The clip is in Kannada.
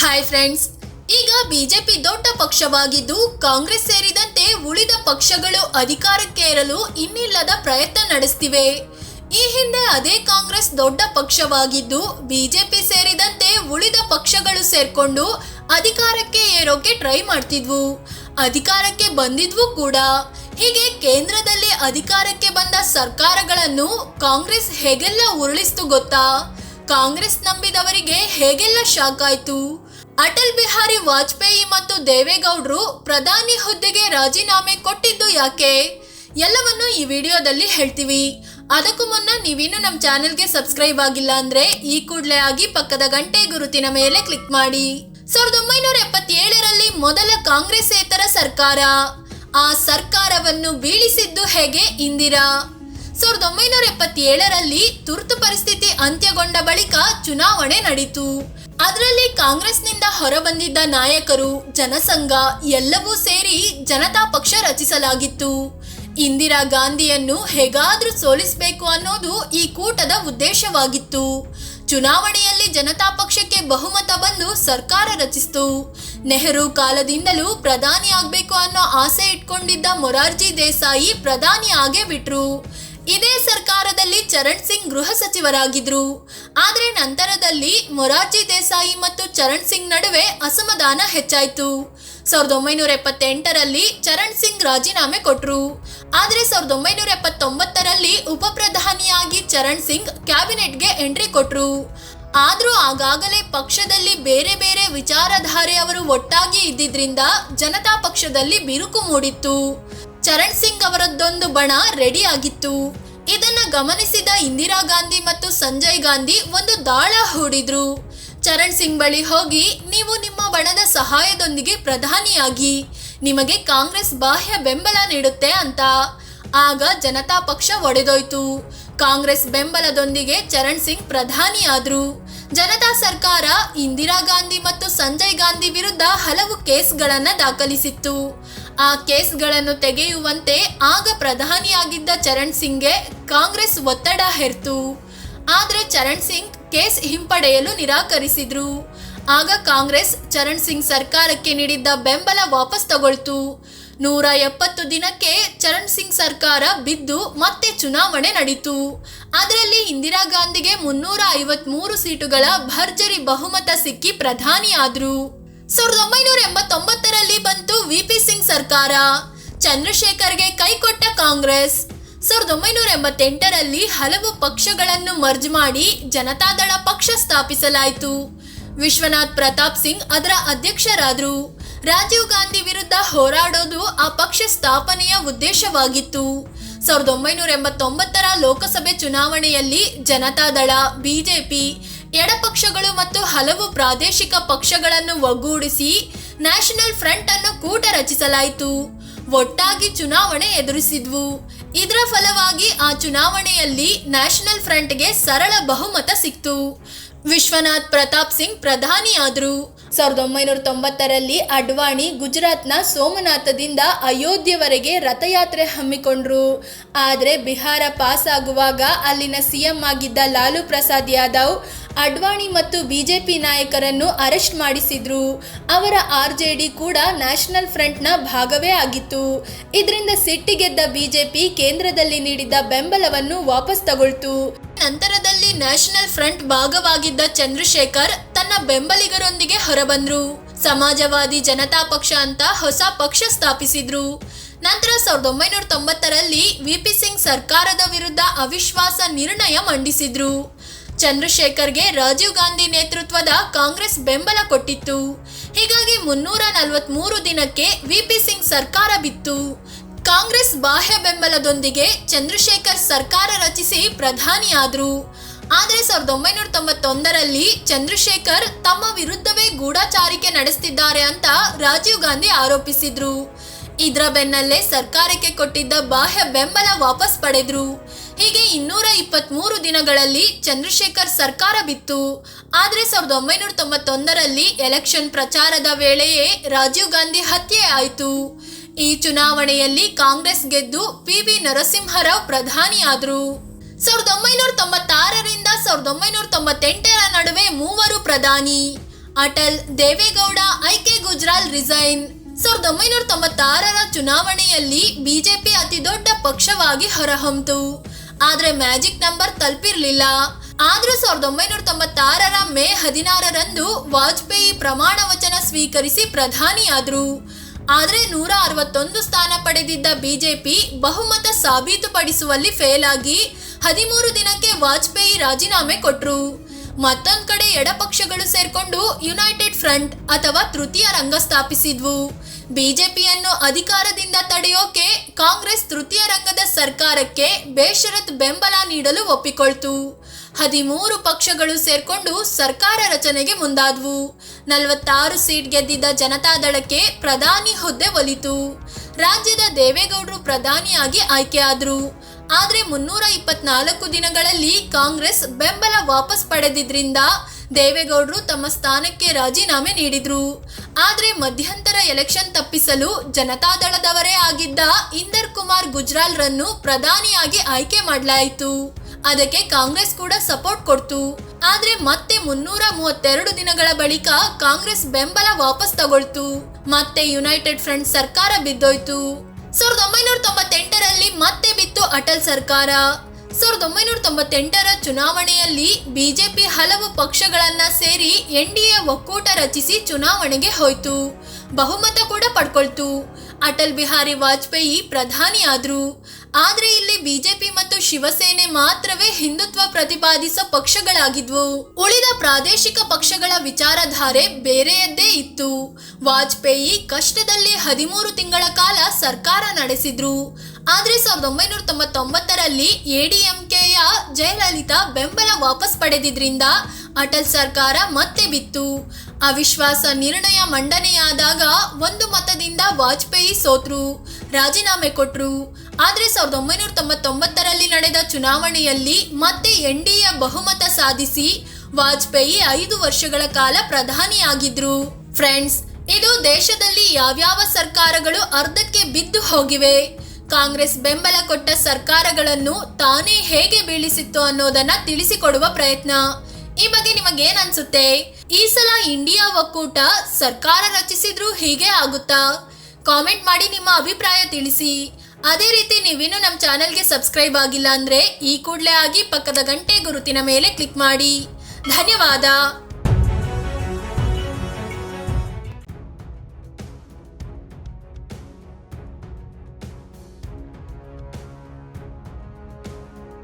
ಹಾಯ್ ಫ್ರೆಂಡ್ಸ್, ಈಗ ಬಿಜೆಪಿ ದೊಡ್ಡ ಪಕ್ಷವಾಗಿದ್ದು ಕಾಂಗ್ರೆಸ್ ಸೇರಿದಂತೆ ಉಳಿದ ಪಕ್ಷಗಳು ಅಧಿಕಾರಕ್ಕೆ ಏರಲು ಇನ್ನಿಲ್ಲದ ಪ್ರಯತ್ನ ನಡೆಸುತ್ತಿವೆ. ಈ ಹಿಂದೆ ಅದೇ ಕಾಂಗ್ರೆಸ್ ದೊಡ್ಡ ಪಕ್ಷವಾಗಿದ್ದು ಬಿಜೆಪಿ ಸೇರಿದಂತೆ ಉಳಿದ ಪಕ್ಷಗಳು ಸೇರ್ಕೊಂಡು ಅಧಿಕಾರಕ್ಕೆ ಏರೋಕೆ ಟ್ರೈ ಮಾಡ್ತಿದ್ವು. ಅಧಿಕಾರಕ್ಕೆ ಬಂದಿದ್ವು ಕೂಡ. ಹೀಗೆ ಕೇಂದ್ರದಲ್ಲಿ ಅಧಿಕಾರಕ್ಕೆ ಬಂದ ಸರ್ಕಾರಗಳನ್ನು ಕಾಂಗ್ರೆಸ್ ಹೇಗೆಲ್ಲ ಉರುಳಿಸ್ತು ಗೊತ್ತಾ? ಕಾಂಗ್ರೆಸ್ ನಂಬಿದವರಿಗೆ ಹೇಗೆಲ್ಲ ಶಾಕ್ ಆಯ್ತು. ಅಟಲ್ ಬಿಹಾರಿ ವಾಜಪೇಯಿ ಮತ್ತು ದೇವೇಗೌಡರು ಪ್ರಧಾನಿ ಹುದ್ದೆಗೆ ರಾಜೀನಾಮೆ ಕೊಟ್ಟಿದ್ದು ಯಾಕೆ? ಎಲ್ಲವನ್ನು ಈ ವಿಡಿಯೋದಲ್ಲಿ ಹೇಳ್ತೀವಿ. ಅದಕ್ಕೂ ಮುನ್ನ ನೀವಿನ್ನು ನಮ್ಮ ಚಾನೆಲ್ಗೆ ಸಬ್ಸ್ಕ್ರೈಬ್ ಆಗಿಲ್ಲ ಅಂದ್ರೆ ಈ ಕೂಡಲೇ ಆಗಿ ಪಕ್ಕದ ಗಂಟೆ ಗುರುತಿನ ಮೇಲೆ ಕ್ಲಿಕ್ ಮಾಡಿ. 1977ರಲ್ಲಿ ಮೊದಲ ಕಾಂಗ್ರೆಸ್ಸೇತರ ಸರ್ಕಾರ. ಆ ಸರ್ಕಾರವನ್ನು ಬೀಳಿಸಿದ್ದು ಹೇಗೆ? ಇಂದಿರಾ. 1977ರಲ್ಲಿ ತುರ್ತು ಪರಿಸ್ಥಿತಿ ಅಂತ್ಯಗೊಂಡ ಬಳಿಕ ಚುನಾವಣೆ ನಡೆಯಿತು. ಅದರಲ್ಲಿ ಕಾಂಗ್ರೆಸ್ನಿಂದ ಹೊರಬಂದಿದ್ದ ನಾಯಕರು, ಜನಸಂಘ ಎಲ್ಲವೂ ಸೇರಿ ಜನತಾ ಪಕ್ಷ ರಚಿಸಲಾಗಿತ್ತು. ಇಂದಿರಾ ಗಾಂಧಿಯನ್ನು ಹೇಗಾದ್ರೂ ಸೋಲಿಸಬೇಕು ಅನ್ನೋದು ಈ ಕೂಟದ ಉದ್ದೇಶವಾಗಿತ್ತು. ಚುನಾವಣೆಯಲ್ಲಿ ಜನತಾ ಪಕ್ಷಕ್ಕೆ ಬಹುಮತ ಬಂದು ಸರ್ಕಾರ ರಚಿಸಿತು. ನೆಹರು ಕಾಲದಿಂದಲೂ ಪ್ರಧಾನಿ ಆಗಬೇಕು ಅನ್ನೋ ಆಸೆ ಇಟ್ಕೊಂಡಿದ್ದ ಮೊರಾರ್ಜಿ ದೇಸಾಯಿ ಪ್ರಧಾನಿ ಆಗೇ ಬಿಟ್ರು. ಇದೇ ಸರ್ಕಾರದಲ್ಲಿ ಚರಣ್ ಸಿಂಗ್ ಗೃಹ ಸಚಿವರಾಗಿದ್ರು. ಆದರೆ ನಂತರದಲ್ಲಿ ಮೊರಾರ್ಜಿ ದೇಸಾಯಿ ಮತ್ತು ಚರಣ್ ಸಿಂಗ್ ನಡುವೆ ಅಸಮಾಧಾನ ಹೆಚ್ಚಾಯಿತು. 1978ರಲ್ಲಿ ಚರಣ್ ಸಿಂಗ್ ರಾಜೀನಾಮೆ ಕೊಟ್ರು. ಆದರೆ 1979ರಲ್ಲಿ ಉಪ ಪ್ರಧಾನಿಯಾಗಿ ಚರಣ್ ಸಿಂಗ್ ಕ್ಯಾಬಿನೆಟ್ಗೆ ಎಂಟ್ರಿ ಕೊಟ್ರು. ಆದ್ರೂ ಆಗಾಗಲೇ ಪಕ್ಷದಲ್ಲಿ ಬೇರೆ ಬೇರೆ ವಿಚಾರಧಾರೆಯವರು ಒಟ್ಟಾಗಿ ಇದ್ದಿದ್ರಿಂದ ಜನತಾ ಪಕ್ಷದಲ್ಲಿ ಬಿರುಕು ಮೂಡಿತ್ತು. ಚರಣ್ ಸಿಂಗ್ ಅವರದ್ದೊಂದು ಬಣ ರೆಡಿ ಆಗಿತ್ತು. ಇದನ್ನ ಗಮನಿಸಿದ ಇಂದಿರಾ ಗಾಂಧಿ ಮತ್ತು ಸಂಜಯ್ ಗಾಂಧಿ ಒಂದು ದಾಳ ಹೂಡಿದ್ರು. ಚರಣ್ ಸಿಂಗ್ ಬಳಿ ಹೋಗಿ, ನೀವು ನಿಮ್ಮ ಬಣದ ಸಹಾಯದೊಂದಿಗೆ ಪ್ರಧಾನಿಯಾಗಿ, ನಿಮಗೆ ಕಾಂಗ್ರೆಸ್ ಬಾಹ್ಯ ಬೆಂಬಲ ನೀಡುತ್ತೆ ಅಂತ. ಆಗ ಜನತಾ ಪಕ್ಷ ಒಡೆದೋಯ್ತು. ಕಾಂಗ್ರೆಸ್ ಬೆಂಬಲದೊಂದಿಗೆ ಚರಣ್ ಸಿಂಗ್ ಪ್ರಧಾನಿ ಆದ್ರು. ಜನತಾ ಸರ್ಕಾರ ಇಂದಿರಾ ಗಾಂಧಿ ಮತ್ತು ಸಂಜಯ್ ಗಾಂಧಿ ವಿರುದ್ಧ ಹಲವು ಕೇಸ್ಗಳನ್ನ ದಾಖಲಿಸಿತ್ತು. ಆ ಕೇಸ್ಗಳನ್ನು ತೆಗೆಯುವಂತೆ ಆಗ ಪ್ರಧಾನಿಯಾಗಿದ್ದ ಚರಣ್ ಸಿಂಗ್ಗೆ ಕಾಂಗ್ರೆಸ್ ಒತ್ತಡ ಹೇರ್ತು. ಆದರೆ ಚರಣ್ ಸಿಂಗ್ ಕೇಸ್ ಹಿಂಪಡೆಯಲು ನಿರಾಕರಿಸಿದ್ರು. ಆಗ ಕಾಂಗ್ರೆಸ್ ಚರಣ್ ಸಿಂಗ್ ಸರ್ಕಾರಕ್ಕೆ ನೀಡಿದ್ದ ಬೆಂಬಲ ವಾಪಸ್ ತಗೊಳ್ತು. 170 ದಿನಕ್ಕೆ ಚರಣ್ ಸಿಂಗ್ ಸರ್ಕಾರ ಬಿದ್ದು ಮತ್ತೆ ಚುನಾವಣೆ ನಡೆಯಿತು. ಅದರಲ್ಲಿ ಇಂದಿರಾ ಗಾಂಧಿಗೆ 353 ಸೀಟುಗಳ ಭರ್ಜರಿ ಬಹುಮತ ಸಿಕ್ಕಿ ಪ್ರಧಾನಿ ಆದ್ರು. 1989ರಲ್ಲಿ ಬಂತು ವಿಪಿ ಸಿಂಗ್ ಸರ್ಕಾರ. ಚಂದ್ರಶೇಖರ್ಗೆ ಕೈಕೊಟ್ಟ ಕಾಂಗ್ರೆಸ್. 1988ರಲ್ಲಿ ಹಲವು ಪಕ್ಷಗಳನ್ನು ಮರ್ಜ್ ಮಾಡಿ ಜನತಾದಳ ಪಕ್ಷ ಸ್ಥಾಪಿಸಲಾಯಿತು. ವಿಶ್ವನಾಥ್ ಪ್ರತಾಪ್ ಸಿಂಗ್ ಅದರ ಅಧ್ಯಕ್ಷರಾದರು. ರಾಜೀವ್ ಗಾಂಧಿ ವಿರುದ್ಧ ಹೋರಾಡೋದು ಆ ಪಕ್ಷ ಸ್ಥಾಪನೆಯ ಉದ್ದೇಶವಾಗಿತ್ತು. 1989ರ ಲೋಕಸಭೆ ಚುನಾವಣೆಯಲ್ಲಿ ಜನತಾದಳ, ಬಿಜೆಪಿ, ಎಡಪಕ್ಷಗಳು ಮತ್ತು ಹಲವು ಪ್ರಾದೇಶಿಕ ಪಕ್ಷಗಳನ್ನು ಒಗ್ಗೂಡಿಸಿ ನ್ಯಾಷನಲ್ ಫ್ರಂಟ್ ಅನ್ನು ಕೂಟ ರಚಿಸಲಾಯಿತು. ಒಟ್ಟಾಗಿ ಚುನಾವಣೆ ಎದುರಿಸಿದ್ವು. ಇದರ ಫಲವಾಗಿ ಆ ಚುನಾವಣೆಯಲ್ಲಿ ನ್ಯಾಷನಲ್ ಫ್ರಂಟ್ಗೆ ಸರಳ ಬಹುಮತ ಸಿಕ್ತು. ವಿಶ್ವನಾಥ್ ಪ್ರತಾಪ್ ಸಿಂಗ್ ಪ್ರಧಾನಿ ಆದರು. 1990ರಲ್ಲಿ ಅಡ್ವಾಣಿ ಗುಜರಾತ್ನ ಸೋಮನಾಥದಿಂದ ಅಯೋಧ್ಯೆವರೆಗೆ ರಥಯಾತ್ರೆ ಹಮ್ಮಿಕೊಂಡ್ರು. ಆದರೆ ಬಿಹಾರ ಪಾಸ್ ಆಗುವಾಗ ಅಲ್ಲಿನ ಸಿಎಂ ಆಗಿದ್ದ ಲಾಲು ಪ್ರಸಾದ್ ಯಾದವ್ ಅಡ್ವಾಣಿ ಮತ್ತು ಬಿಜೆಪಿ ನಾಯಕರನ್ನು ಅರೆಸ್ಟ್ ಮಾಡಿಸಿದ್ರು. ಅವರ ಆರ್ಜೆಡಿ ಕೂಡ ನ್ಯಾಷನಲ್ ಫ್ರಂಟ್ನ ಭಾಗವೇ ಆಗಿತ್ತು. ಇದರಿಂದ ಸಿಟ್ಟಿಗೆದ್ದ ಬಿಜೆಪಿ ಕೇಂದ್ರದಲ್ಲಿ ನೀಡಿದ್ದ ಬೆಂಬಲವನ್ನು ವಾಪಸ್ ತಗೊಳ್ತು. ನಂತರದಲ್ಲಿ ನ್ಯಾಷನಲ್ ಫ್ರಂಟ್ ಭಾಗವಾಗಿದ್ದ ಚಂದ್ರಶೇಖರ್ ತನ್ನ ಬೆಂಬಲಿಗರೊಂದಿಗೆ ಹೊರಬಂದ್ರು. ಸಮಾಜವಾದಿ ಜನತಾ ಪಕ್ಷ ಅಂತ ಹೊಸ ಪಕ್ಷ ಸ್ಥಾಪಿಸಿದ್ರು. ನಂತರ 1990ರಲ್ಲಿ ವಿಪಿ ಸಿಂಗ್ ಸರ್ಕಾರದ ವಿರುದ್ಧ ಅವಿಶ್ವಾಸ ನಿರ್ಣಯ ಮಂಡಿಸಿದ್ರು. ಚಂದ್ರಶೇಖರ್ಗೆ ರಾಜೀವ್ ಗಾಂಧಿ ನೇತೃತ್ವದ ಕಾಂಗ್ರೆಸ್ ಬೆಂಬಲ ಕೊಟ್ಟಿತ್ತು. ಹೀಗಾಗಿ 343 ದಿನಕ್ಕೆ ವಿಪಿ ಸಿಂಗ್ ಸರ್ಕಾರ ಬಿತ್ತು. ಕಾಂಗ್ರೆಸ್ ಬಾಹ್ಯ ಬೆಂಬಲದೊಂದಿಗೆ ಚಂದ್ರಶೇಖರ್ ಸರ್ಕಾರ ರಚಿಸಿ ಪ್ರಧಾನಿ ಆದ್ರು. ಆದರೆ 1991ರಲ್ಲಿ ಚಂದ್ರಶೇಖರ್ ತಮ್ಮ ವಿರುದ್ಧವೇ ಗೂಢಚಾರಿಕೆ ನಡೆಸುತ್ತಿದ್ದಾರೆ ಅಂತ ರಾಜೀವ್ ಗಾಂಧಿ ಆರೋಪಿಸಿದ್ರು. ಇದರ ಬೆನ್ನಲ್ಲೇ ಸರ್ಕಾರಕ್ಕೆ ಕೊಟ್ಟಿದ್ದ ಬಾಹ್ಯ ಬೆಂಬಲ ವಾಪಸ್ ಪಡೆದ್ರು. ಹೀಗೆ 223 ದಿನಗಳಲ್ಲಿ ಚಂದ್ರಶೇಖರ್ ಸರ್ಕಾರ ಬಿತ್ತು. ಆದರೆ 1991ರಲ್ಲಿ ಎಲೆಕ್ಷನ್ ಪ್ರಚಾರದ ವೇಳೆಯೇ ರಾಜೀವ್ ಗಾಂಧಿ ಹತ್ಯೆ ಆಯಿತು. ಈ ಚುನಾವಣೆಯಲ್ಲಿ ಕಾಂಗ್ರೆಸ್ ಗೆದ್ದು ಪಿ.ವಿ. ನರಸಿಂಹರಾವ್ ಪ್ರಧಾನಿ ಆದರು. 1996ರಿಂದ 1998ರ ನಡುವೆ ಮೂವರು ಪ್ರಧಾನಿ. ಅಟಲ್, ದೇವೇಗೌಡ, ಐಕೆ ಗುಜ್ರಾಲ್ ರಿಸೈನ್. 1996ರ ಚುನಾವಣೆಯಲ್ಲಿ ಬಿಜೆಪಿ ಅತಿ ದೊಡ್ಡ ಪಕ್ಷವಾಗಿ ಹೊರಹೊಮ್ಮಿತು. ಆದ್ರೆ ಮ್ಯಾಜಿಕ್ ನಂಬರ್ ತಲುಪಿರ್ಲಿಲ್ಲ. ಆದ್ರೂ 1996ರ ಮೇ 16ರಂದು ವಾಜಪೇಯಿ ಪ್ರಮಾಣ ವಚನ ಸ್ವೀಕರಿಸಿ ಪ್ರಧಾನಿಯಾದ್ರು. ಆದ್ರೆ 161 ಸ್ಥಾನ ಪಡೆದಿದ್ದ ಬಿಜೆಪಿ ಬಹುಮತ ಸಾಬೀತುಪಡಿಸುವಲ್ಲಿ ಫೇಲ್ ಆಗಿ 13 ದಿನಕ್ಕೆ ವಾಜಪೇಯಿ ರಾಜೀನಾಮೆ ಕೊಟ್ರು. ಮತ್ತೊಂದ್ ಕಡೆ ಎಡಪಕ್ಷಗಳು ಸೇರ್ಕೊಂಡು ಯುನೈಟೆಡ್ ಫ್ರಂಟ್ ಅಥವಾ ತೃತೀಯ ರಂಗ ಸ್ಥಾಪಿಸಿದ್ವು. ಬಿಜೆಪಿಯನ್ನು ಅಧಿಕಾರದಿಂದ ತಡೆಯೋಕೆ ಕಾಂಗ್ರೆಸ್ ತೃತೀಯ ರಂಗದ ಸರ್ಕಾರಕ್ಕೆ ಬೇಷರತ್ ಬೆಂಬಲ ನೀಡಲು ಒಪ್ಪಿಕೊಳ್ತು. 13 ಪಕ್ಷಗಳು ಸೇರ್ಕೊಂಡು ಸರ್ಕಾರ ರಚನೆಗೆ ಮುಂದಾದ್ವು. 46 ಸೀಟ್ ಗೆದ್ದಿದ್ದ ಜನತಾದಳಕ್ಕೆ ಪ್ರಧಾನಿ ಹುದ್ದೆ ಒಲಿತು. ರಾಜ್ಯದ ದೇವೇಗೌಡರು ಪ್ರಧಾನಿಯಾಗಿ ಆಯ್ಕೆಯಾದ್ರು. ಆದ್ರೆ 324 ದಿನಗಳಲ್ಲಿ ಕಾಂಗ್ರೆಸ್ ಬೆಂಬಲ ವಾಪಸ್ ಪಡೆದಿದ್ರಿಂದ ದೇವೇಗೌಡರು ತಮ್ಮ ಸ್ಥಾನಕ್ಕೆ ರಾಜೀನಾಮೆ ನೀಡಿದ್ರು. ಆದ್ರೆ ಮಧ್ಯಂತರ ಎಲೆಕ್ಷನ್ ತಪ್ಪಿಸಲು ಜನತಾದಳದವರೇ ಆಗಿದ್ದ ಇಂದರ್ ಕುಮಾರ್ ಗುಜ್ರಾಲ್ ರನ್ನು ಪ್ರಧಾನಿಯಾಗಿ ಆಯ್ಕೆ ಮಾಡಲಾಯಿತು. ಅದಕ್ಕೆ ಕಾಂಗ್ರೆಸ್ ಕೂಡ ಸಪೋರ್ಟ್ ಕೊಡ್ತು. ಆದ್ರೆ ಮತ್ತೆ 332 ದಿನಗಳ ಬಳಿಕ ಕಾಂಗ್ರೆಸ್ ಬೆಂಬಲ ವಾಪಸ್ ತಗೊಳ್ತು. ಮತ್ತೆ ಯುನೈಟೆಡ್ ಫ್ರಂಟ್ ಸರ್ಕಾರ ಬಿದ್ದೋಯ್ತು. 1998ರಲ್ಲಿ ಮತ್ತೆ ಬಿತ್ತು ಅಟಲ್ ಸರ್ಕಾರ. 1998ರ ಚುನಾವಣೆಯಲ್ಲಿ ಬಿಜೆಪಿ ಹಲವು ಪಕ್ಷಗಳನ್ನ ಸೇರಿ ಎನ್ಡಿಎ ಒಕ್ಕೂಟ ರಚಿಸಿ ಚುನಾವಣೆಗೆ ಹೋಯ್ತು. ಬಹುಮತ ಕೂಡ ಪಡ್ಕೊಳ್ತು. ಅಟಲ್ ಬಿಹಾರಿ ವಾಜಪೇಯಿ ಪ್ರಧಾನಿ ಆದ್ರು. ಆದ್ರೆ ಇಲ್ಲಿ ಬಿಜೆಪಿ ಮತ್ತು ಶಿವಸೇನೆ ಮಾತ್ರವೇ ಹಿಂದುತ್ವ ಪ್ರತಿಪಾದಿಸೋ ಪಕ್ಷಗಳಾಗಿದ್ವು. ಉಳಿದ ಪ್ರಾದೇಶಿಕ ಪಕ್ಷಗಳ ವಿಚಾರಧಾರೆ ಬೇರೆಯದ್ದೇ ಇತ್ತು. ವಾಜಪೇಯಿ ಕಷ್ಟದಲ್ಲಿ 13 ತಿಂಗಳ ಕಾಲ ಸರ್ಕಾರ ನಡೆಸಿದ್ರು. ಆದ್ರೆ 1999ರಲ್ಲಿ ಎಡಿಎಂಕೆಯ ಜಯಲಲಿತಾ ಬೆಂಬಲ ವಾಪಸ್ ಪಡೆದಿದ್ರಿಂದ ಅಟಲ್ ಸರ್ಕಾರ ಮತ್ತೆ ಬಿತ್ತು. ಅವಿಶ್ವಾಸ ನಿರ್ಣಯ ಮಂಡನೆಯಾದಾಗ 1 ಮತದಿಂದ ವಾಜಪೇಯಿ ಸೋತ್ರು, ರಾಜೀನಾಮೆ ಕೊಟ್ರು. ಆದ್ರೆ 1999ರಲ್ಲಿ ನಡೆದ ಚುನಾವಣೆಯಲ್ಲಿ ಮತ್ತೆ ಎನ್ಡಿಎ ಬಹುಮತ ಸಾಧಿಸಿ ವಾಜಪೇಯಿ 5 ವರ್ಷಗಳ ಕಾಲ ಪ್ರಧಾನಿಯಾಗಿದ್ರು. ಫ್ರೆಂಡ್ಸ್, ಇದು ದೇಶದಲ್ಲಿ ಯಾವ್ಯಾವ ಸರ್ಕಾರಗಳು ಅರ್ಧಕ್ಕೆ ಬಿದ್ದು ಹೋಗಿವೆ, ಕಾಂಗ್ರೆಸ್ ಬೆಂಬಲ ಕೊಟ್ಟ ಸರ್ಕಾರಗಳನ್ನು ತಾನೇ ಹೇಗೆ ಬೀಳಿಸಿತ್ತು ಅನ್ನೋದನ್ನ ತಿಳಿಸಿಕೊಡುವ ಪ್ರಯತ್ನ. ಈ ಬಗ್ಗೆ ನಿಮಗೇನ್ ಅನ್ಸುತ್ತೆ? ಈ ಸಲ ಇಂಡಿಯಾ ಒಕ್ಕೂಟ ಸರ್ಕಾರ ರಚಿಸಿದ್ರು ಹೀಗೆ ಆಗುತ್ತಾ? ಕಾಮೆಂಟ್ ಮಾಡಿ ನಿಮ್ಮ ಅಭಿಪ್ರಾಯ ತಿಳಿಸಿ. ಅದೇ ರೀತಿ ನೀವಿನ್ನು ನಮ್ಮ ಚಾನೆಲ್ಗೆ ಸಬ್ಸ್ಕ್ರೈಬ್ ಆಗಿಲ್ಲ ಅಂದ್ರೆ ಈ ಕೂಡಲೇ ಆಗಿ ಪಕ್ಕದ ಗಂಟೆ ಗುರುತಿನ ಮೇಲೆ ಕ್ಲಿಕ್ ಮಾಡಿ. ಧನ್ಯವಾದ.